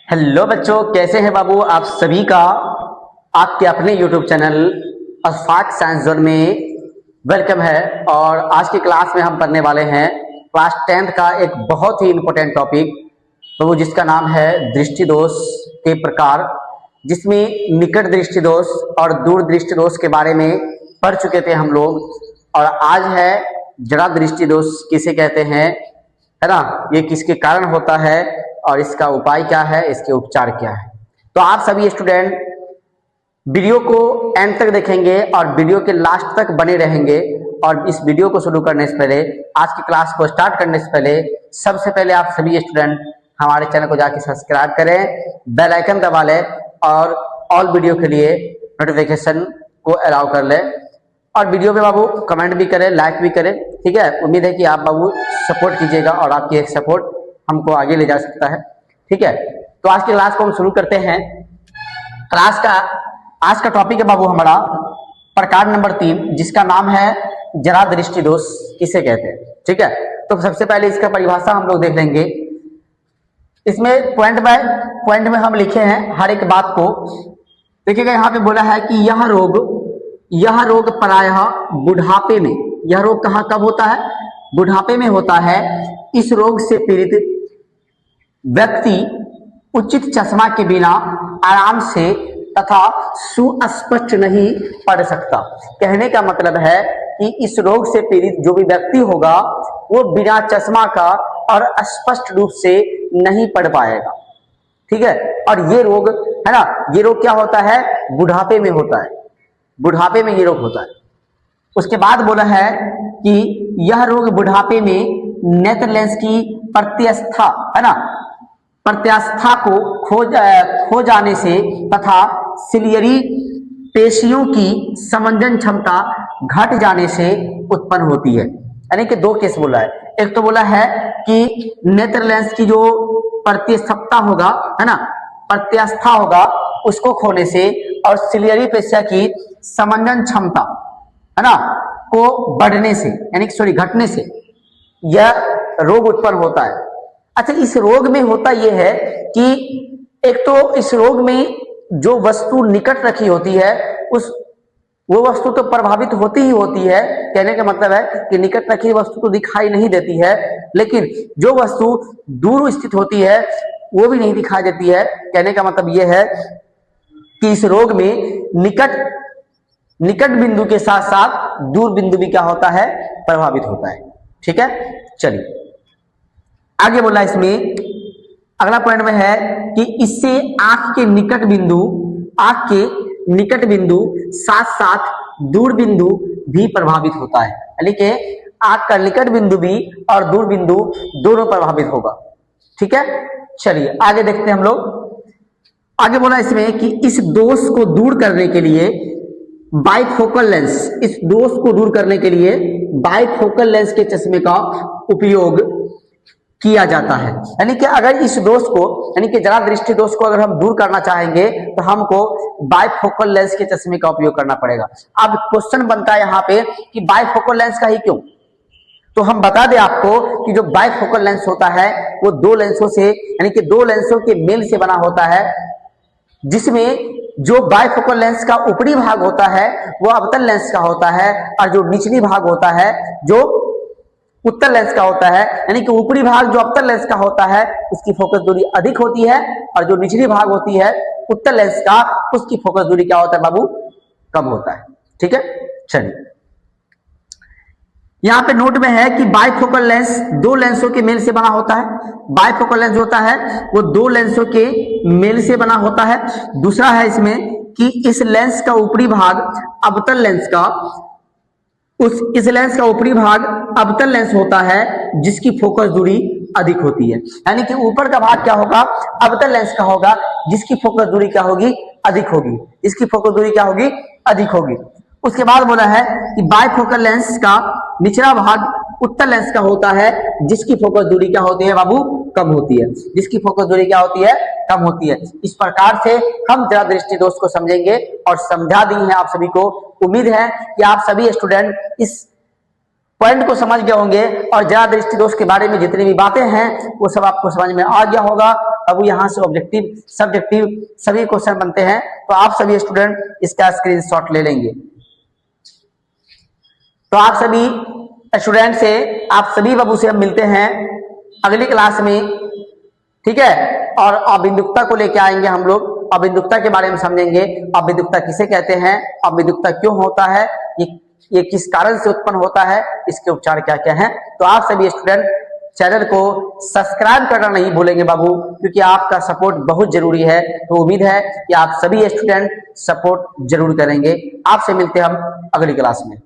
Hello बच्चों, कैसे हैं बाबू? आप सभी का आपके अपने YouTube channel Ashfaq science zone में वेलकम है। और आज की क्लास में हम पढ़ने वाले हैं क्लास 10th का एक बहुत ही इंपॉर्टेंट टॉपिक बाबू, जिसका नाम है दृष्टि दोष के प्रकार, जिसमें निकट दृष्टि दोष और दूर दृष्टि दोष के बारे में पढ़ चुके थे हम लोग। और आज है जड़ा दृष्टि दोष किसे कहते हैं, है ना, ये किसके कारण होता है और इसका उपाय क्या है, इसके उपचार क्या है। तो आप सभी स्टूडेंट वीडियो को एंड तक देखेंगे और वीडियो के लास्ट तक बने रहेंगे। और इस वीडियो को शुरू करने से पहले, आज की क्लास को स्टार्ट करने से पहले, सबसे पहले आप सभी स्टूडेंट हमारे चैनल को जाके सब्सक्राइब करें, बेल आइकन दबा लें और ऑल वीडियो के लिए नोटिफिकेशन को अलाउ कर लें। और वीडियो में बाबू कमेंट भी करें, लाइक भी करें, ठीक है। उम्मीद है कि आप बाबू सपोर्ट कीजिएगा और आपकी एक सपोर्ट हमको आगे ले जा सकता है, ठीक है। तो आज की क्लास को हम शुरू करते हैं। आज का टॉपिक है बाबू हमारा प्रकार नंबर 3, जिसका नाम है जरा दृष्टि दोष किसे कहते हैं, ठीक है। तो सबसे पहले इसका परिभाषा हम लोग देख लेंगे। इसमें पॉइंट बाय पॉइंट में हम लिखे हैं हर एक बात को। देखिएगा, यहाँ पे बोला है कि यह रोग प्रायः बुढ़ापे में, यह रोग कहाँ कब होता है? बुढ़ापे में होता है। इस रोग से पीड़ित व्यक्ति उचित चश्मा के बिना आराम से तथा सुस्पष्ट नहीं पढ़ सकता। कहने का मतलब है कि इस रोग से पीड़ित जो भी व्यक्ति होगा वो बिना चश्मा का और स्पष्ट रूप से नहीं पढ़ पाएगा, ठीक है। और ये रोग है ना, ये रोग क्या होता है? बुढ़ापे में होता है, बुढ़ापे में ये रोग होता है। उसके बाद बोला है कि यह रोग बुढ़ापे में नेत्र लेंस की प्रत्यास्था, है ना, प्रत्यास्था को खो जाने से तथा सिलियरी पेशियों की समंजन क्षमता घट जाने से उत्पन्न होती है। यानी कि दो केस बोला है। एक तो बोला है कि नेत्र लेंस की जो प्रत्यास्था होगा, है ना, प्रत्यास्था होगा, उसको खोने से और सिलियरी पेशिया की समंजन क्षमता, है ना, को बढ़ने से, यानी कि सॉरी घटने से यह रोग उत्पन्न होता है। अच्छा, इस रोग में होता यह है कि एक तो इस रोग में जो वस्तु निकट रखी होती है वो वस्तु तो प्रभावित होती ही होती है। कहने का मतलब है कि निकट रखी वस्तु तो दिखाई नहीं देती है, लेकिन जो वस्तु दूर स्थित होती है वो भी नहीं दिखाई देती है। कहने का मतलब यह है कि इस रोग में निकट बिंदु के साथ साथ दूर बिंदु भी क्या होता है? प्रभावित होता है, ठीक है। चलिए आगे बोला, इसमें अगला पॉइंट में है कि इससे आंख के निकट बिंदु साथ साथ दूर बिंदु भी प्रभावित होता है। यानी कि आंख का निकट बिंदु भी और दूर बिंदु दोनों प्रभावित होगा, ठीक है। चलिए आगे देखते हैं हम लोग। आगे बोला इसमें कि इस दोष को दूर करने के लिए बाइफोकल लेंस, इस दोष को दूर करने के लिए बाइफोकल लेंस के चश्मे का उपयोग किया जाता है। यानी कि अगर इस दोष को, यानी कि जरा दृष्टि दोष को अगर हम दूर करना चाहेंगे तो हमको बाइफोकल लेंस के चश्मे का उपयोग करना पड़ेगा। अब क्वेश्चन बनता है यहाँ पे कि बाइफोकल लेंस का ही क्यों? तो हम बता दें आपको कि जो बाइफोकल लेंस होता है वो दो लेंसों से, यानी कि दो लेंसों के मेल से बना होता है, जिसमें जो बाइफोकल लेंस का ऊपरी भाग होता है वो अवतल लेंस का होता है और जो निचली भाग होता है जो उत्तल लेंस का होता है। यानी कि ऊपरी भाग जो अवतल लेंस का होता है उसकी फोकस दूरी अधिक होती है और जो निचली भाग होती है उत्तल लेंस का, उसकी फोकस दूरी क्या होता है बाबू? कम होता है, ठीक है। चलिए यहाँ पे नोट में है कि बाइफोकल लेंस दो लेंसों के मेल से बना होता है। बाइफोकल लेंस होता है वो दो लेंसों के मेल से बना होता है। दूसरा है इसमें कि इस लेंस का ऊपरी भाग अवतल लेंस का, इस लेंस का ऊपरी भाग अवतल लेंस होता है जिसकी फोकस दूरी अधिक होती है। यानी कि ऊपर का भाग क्या होगा? अवतल लेंस का होगा, जिसकी फोकस दूरी क्या होगी? अधिक होगी, जिसकी फोकस दूरी क्या होगी? अधिक होगी। उसके बाद बोला है कि बाइफोकल लेंस का निचला भाग उत्तल लेंस का होता है, जिसकी फोकस दूरी क्या होती है बाबू? कम होती है, जिसकी फोकस दूरी क्या होती है? कम होती है। इस प्रकार से हम जरा दृष्टि दोष को समझेंगे और समझा दी है आप सभी को। उम्मीद है कि आप सभी स्टूडेंट इस पॉइंट को समझ गए होंगे और जरा दृष्टि दोष के बारे में जितनी भी बातें हैं वो सब आपको समझ में आ गया होगा अब यहाँ से ऑब्जेक्टिव सब्जेक्टिव सभी क्वेश्चन बनते हैं, तो आप सभी स्टूडेंट इसका स्क्रीनशॉट ले लेंगे। तो आप सभी स्टूडेंट से, आप सभी बाबू से हम मिलते हैं अगली क्लास में, ठीक है। और अबिंदुकता को लेके आएंगे हम लोग, अबिंदुकता के बारे में समझेंगे, अबिंदुकता किसे कहते हैं, अबिंदुकता क्यों होता है, ये किस कारण से उत्पन्न होता है, इसके उपचार क्या क्या हैं। तो आप सभी स्टूडेंट चैनल को सब्सक्राइब करना नहीं भूलेंगे बाबू, क्योंकि आपका सपोर्ट बहुत जरूरी है। तो उम्मीद है कि आप सभी स्टूडेंट सपोर्ट जरूर करेंगे। आपसे मिलते हैं हम अगली क्लास में।